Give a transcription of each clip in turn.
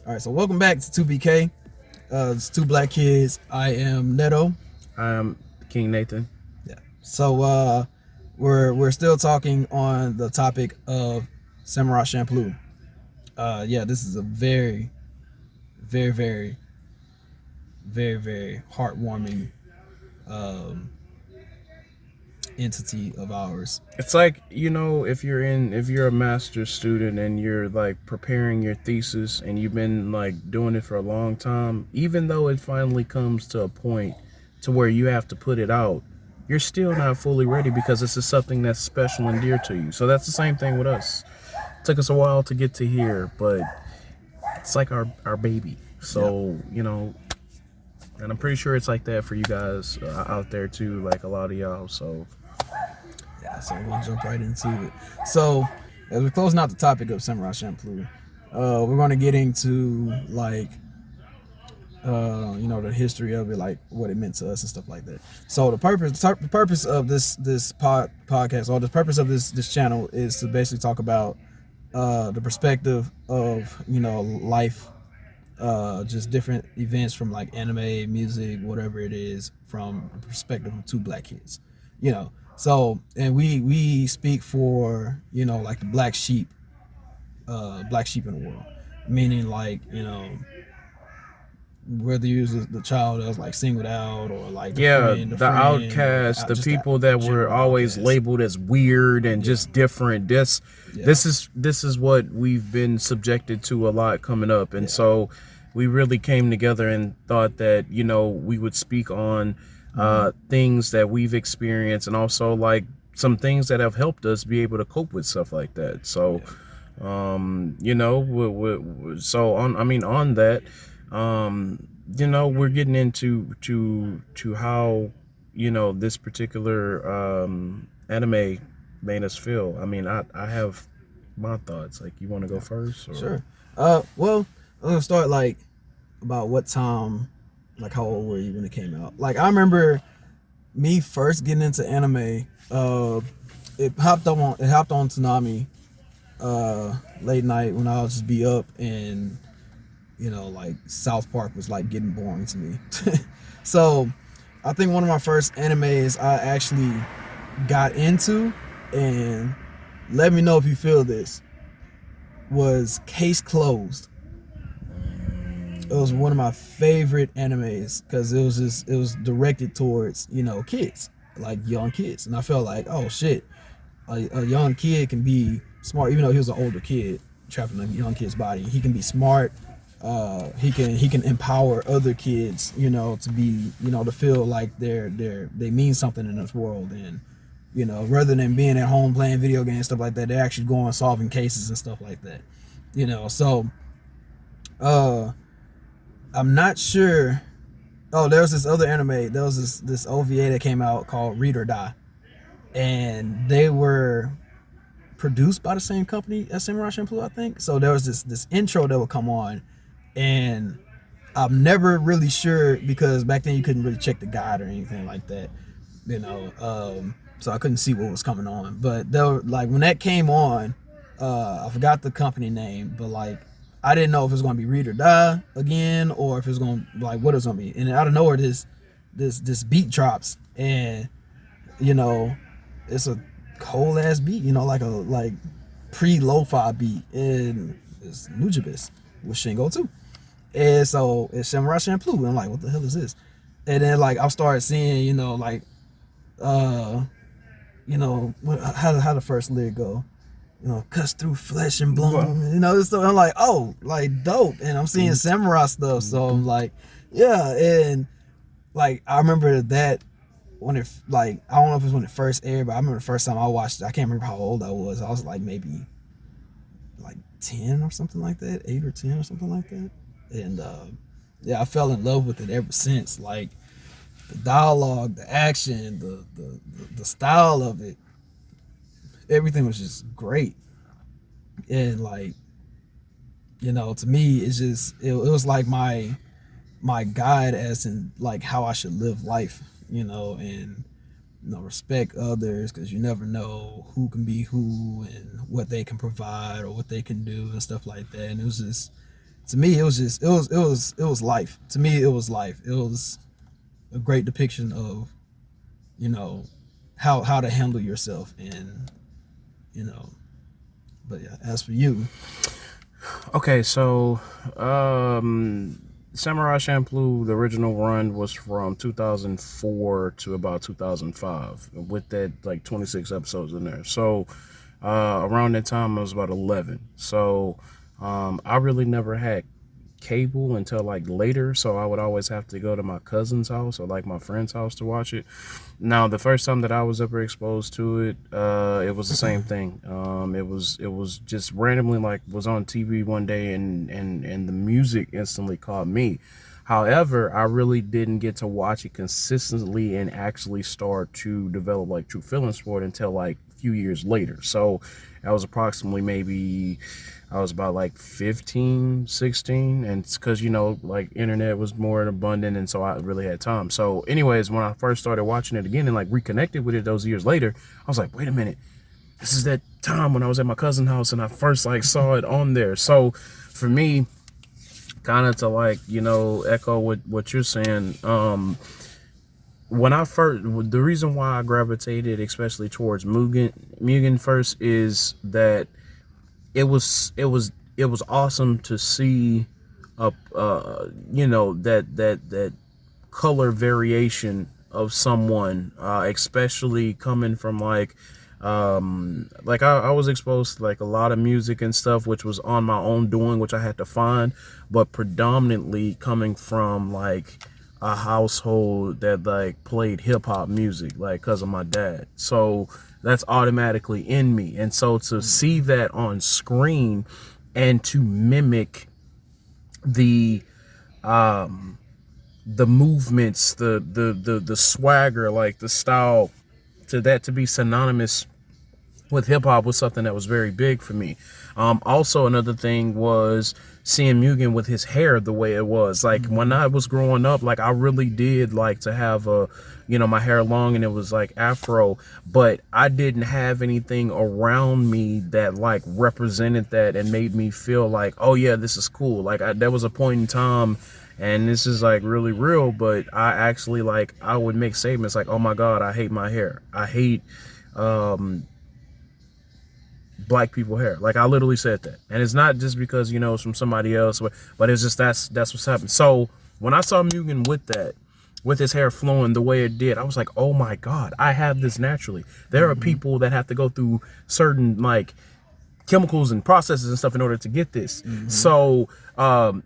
All right, so welcome back to 2BK. It's two black kids. I am Neto. I'm King Nathan. Yeah. So we're still talking on the topic of Samurai Champloo. Yeah, this is a very, very, very, very, very heartwarming um, entity of ours. It's like, if you're a master's student and you're like preparing your thesis and you've been like doing it for a long time, even though it finally comes to a point to where you have to put it out, you're still not fully ready because this is something that's special and dear to you. So that's the same thing with us. It took us a while to get to here, but it's like our baby. So, and I'm pretty sure it's like that for you guys out there too, like a lot of y'all. So Yeah, so we're gonna jump right into it. So as we're closing out the topic of Samurai Champloo, we're gonna get into like the history of it, like what it meant to us and stuff like that. So the purpose of this podcast, or the purpose of this channel, is to basically talk about the perspective of life, just different events from like anime, music, whatever it is, from the perspective of two black kids. So, and we speak for like the black sheep in the world, meaning like whether you was the child that was like singled out, or like the the friend, or outcasts, the just people that were always outcast. labeled as weird and just different. This Yeah. this is what we've been subjected to a lot coming up, and so we really came together and thought that we would speak on things that we've experienced, and also like some things that have helped us be able to cope with stuff like that. So so on that, we're getting into to how this particular anime made us feel. I mean, I have my thoughts. Like, you want to go first? Or? Sure. Well, I'm gonna start like about what time, like how old were you when it came out? Like, I remember me first getting into anime. It hopped on Tsunami late night when I would just be up, and like South Park was like getting boring to me. So I think one of my first animes I actually got into, and let me know if you feel this, was Case Closed. It was one of my favorite animes because it was directed towards kids, like young kids, and I felt like, oh shit, a young kid can be smart, even though he was an older kid trapped in a young kid's body. He can be smart. He can empower other kids, to be, to feel like they mean something in this world, and rather than being at home playing video games, stuff like that, they're actually going solving cases and stuff like that. So I'm not sure. Oh, there was this other anime. There was this OVA that came out called Read or Die, and they were produced by the same company as Samurai Champloo, I think. So there was this intro that would come on, and I'm never really sure because back then you couldn't really check the guide or anything like that, so I couldn't see what was coming on. But there were, like, when that came on, I forgot the company name, but like I didn't know if it was going to be Read or Die again, or if it was going to, like, what it was going to be. And out of nowhere, this beat drops, and it's a cold ass beat, like a pre-lo-fi beat, and it's Nujabes with Shingo too. And so it's Samurai Champloo, and I'm like, what the hell is this? And then like I started seeing, how the first lyric go, cuts through flesh and bone, so I'm like, oh, like dope. And I'm seeing samurai stuff, so I'm like, yeah. And like I remember that when it, like, I don't know if it was when it first aired, but I remember the first time I watched it, I can't remember how old I was. I was like maybe like 10 or something like that, 8 or 10 or something like that. And I fell in love with it ever since. Like the dialogue, the action, the style of it, everything was just great. And like, to me, it's just it was like my guide as in like how I should live life, and respect others, because you never know who can be who and what they can provide or what they can do and stuff like that. And it was just, to me, it was just it was life. To me, it was life. It was a great depiction of, you know, how to handle yourself, and you know. But yeah, as for you, Okay, so Samurai Champloo, the original run was from 2004 to about 2005, with that like 26 episodes in there. So around that time, I was about 11. So I really never had cable until like later, so I would always have to go to my cousin's house or like my friend's house to watch it. Now, the first time that I was ever exposed to it, it was the same thing. It was just randomly like was on TV one day, and the music instantly caught me. However, I really didn't get to watch it consistently and actually start to develop like true feelings for it until like a few years later. So that was approximately maybe I was about like 15, 16, and it's because, like internet was more abundant, and so I really had time. So anyways, when I first started watching it again and like reconnected with it those years later, I was like, wait a minute, this is that time when I was at my cousin's house and I first like saw it on there. So for me, kind of to like, echo what you're saying, when I first, the reason why I gravitated especially towards Mugen first is that it was awesome to see that color variation of someone, especially coming from I was exposed to like a lot of music and stuff which was on my own doing, which I had to find, but predominantly coming from like a household that like played hip-hop music, like because of my dad. So that's automatically in me, and so to see that on screen and to mimic the movements, the swagger, like the style, to be synonymous with hip hop was something that was very big for me. Also, another thing was seeing Mugen with his hair the way it was. Like when I was growing up, like I really did like to have my hair long, and it was like afro, but I didn't have anything around me that like represented that and made me feel like, oh yeah, this is cool. Like there was a point in time, and this is like really real, but I actually like I would make statements like, oh my God, I hate my hair. I hate black people hair. Like I literally said that, and it's not just because it's from somebody else, but it's just that's what's happened. So when I saw Mugen with his hair flowing the way it did, I was like, oh my God, I have this naturally. There are people that have to go through certain like chemicals and processes and stuff in order to get this. So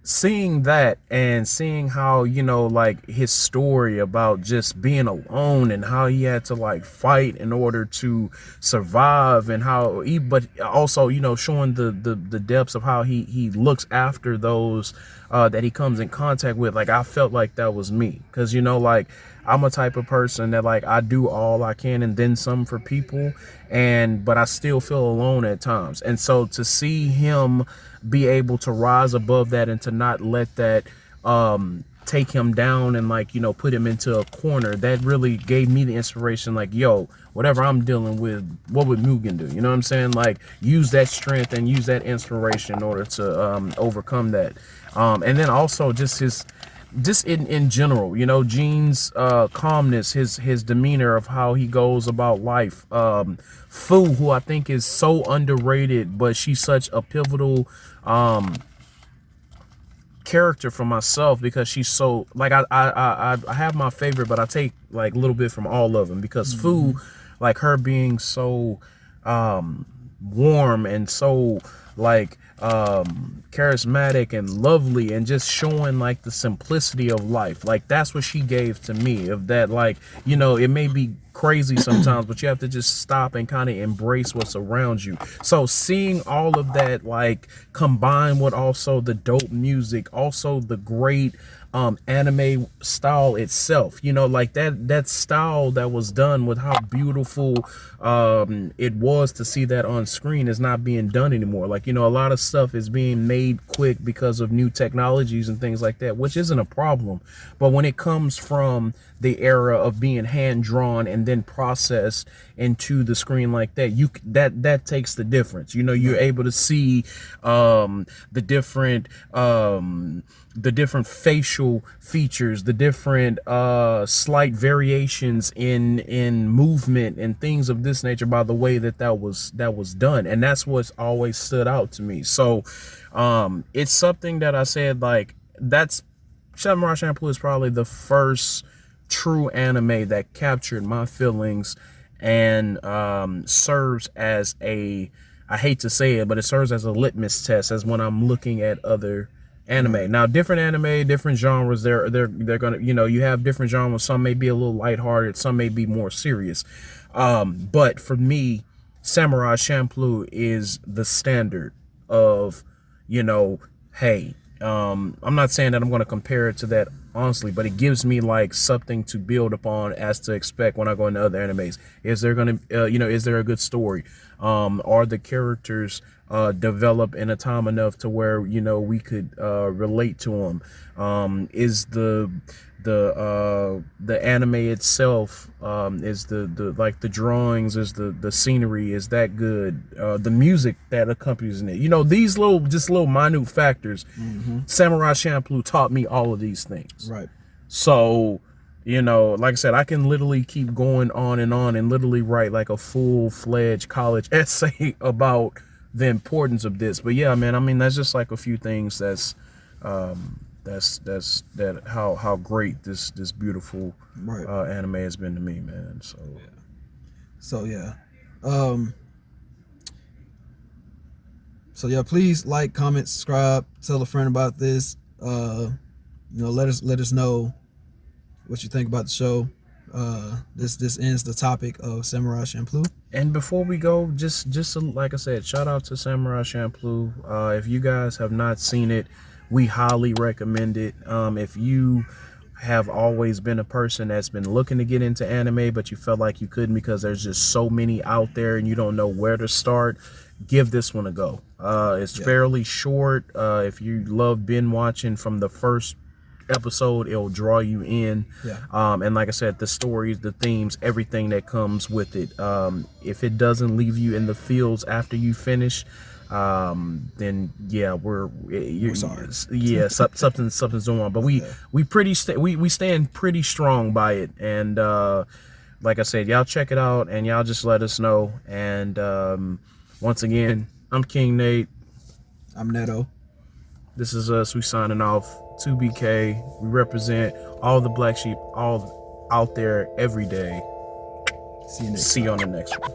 seeing that and seeing how like his story about just being alone and how he had to like fight in order to survive, and how he, but also showing the depths of how he looks after those that he comes in contact with, like I felt like that was me, because like I'm a type of person that like I do all I can and then some for people, but I still feel alone at times. And so to see him be able to rise above that and to not let that take him down and like put him into a corner, that really gave me the inspiration, like, yo, whatever I'm dealing with, what would Mugen do? You know what I'm saying? Like use that strength and use that inspiration in order to overcome that. And then also just in general, Gene's calmness, his demeanor of how he goes about life. Fu, who I think is so underrated, but she's such a pivotal character for myself, because she's so like I have my favorite, but I take like a little bit from all of them, because Fu, like her being so warm and so like charismatic and lovely, and just showing like the simplicity of life, like that's what she gave to me, of that, like it may be crazy sometimes, but you have to just stop and kind of embrace what's around you. So seeing all of that like combined with also the dope music, also the great anime style itself, like that style that was done, with how beautiful it was to see that on screen, is not being done anymore. Like a lot of stuff is being made quick because of new technologies and things like that, which isn't a problem, but when it comes from the era of being hand drawn and and then processed into the screen like that, that takes the difference. You know, you're able to see the different facial features, the different slight variations in movement and things of this nature by the way that was done. And that's what's always stood out to me. So it's something that I said, like, that's Samurai Champloo is probably the first true anime that captured my feelings and serves as a, I hate to say it, but it serves as a litmus test as when I'm looking at other anime. Now, different anime, different genres, they're gonna, you know, you have different genres. Some may be a little lighthearted, some may be more serious. But for me, Samurai Champloo is the standard of, you know, hey, I'm not saying that I'm going to compare it to that, honestly, but it gives me like something to build upon as to expect when I go into other animes. Is there going to, you know, is there a good story? Are the characters developed in a time enough to where, you know, we could relate to them? Is the anime itself, is the like the drawings, is the scenery, is that good? The music that accompanies it, you know, these little minute factors. Samurai Champloo taught me all of these things. Right. So, you know, like I said, I can literally keep going on and literally write like a full-fledged college essay about the importance of this. But yeah, man, I mean, that's just like a few things that's how great this beautiful anime has been to me, man. So yeah, please like, comment, subscribe, tell a friend about this. You know, let us know what you think about the show. This ends the topic of Samurai Champloo. And before we go, just like I said, shout out to Samurai Champloo. If you guys have not seen it, we highly recommend it. If you have always been a person that's been looking to get into anime, but you felt like you couldn't because there's just so many out there and you don't know where to start, give this one a go. It's fairly short. If you love binge watching from the first episode, it'll draw you in. And like I said, the stories, the themes, everything that comes with it. If it doesn't leave you in the fields after you finish, then yeah, we're sorry. Yeah, something's going on. But we stand pretty strong by it. And like I said, y'all check it out and y'all just let us know. And once again, I'm King Nate. I'm Neto. This is us. We signing off. 2BK. We represent all the black sheep all out there every day. See you on the next one.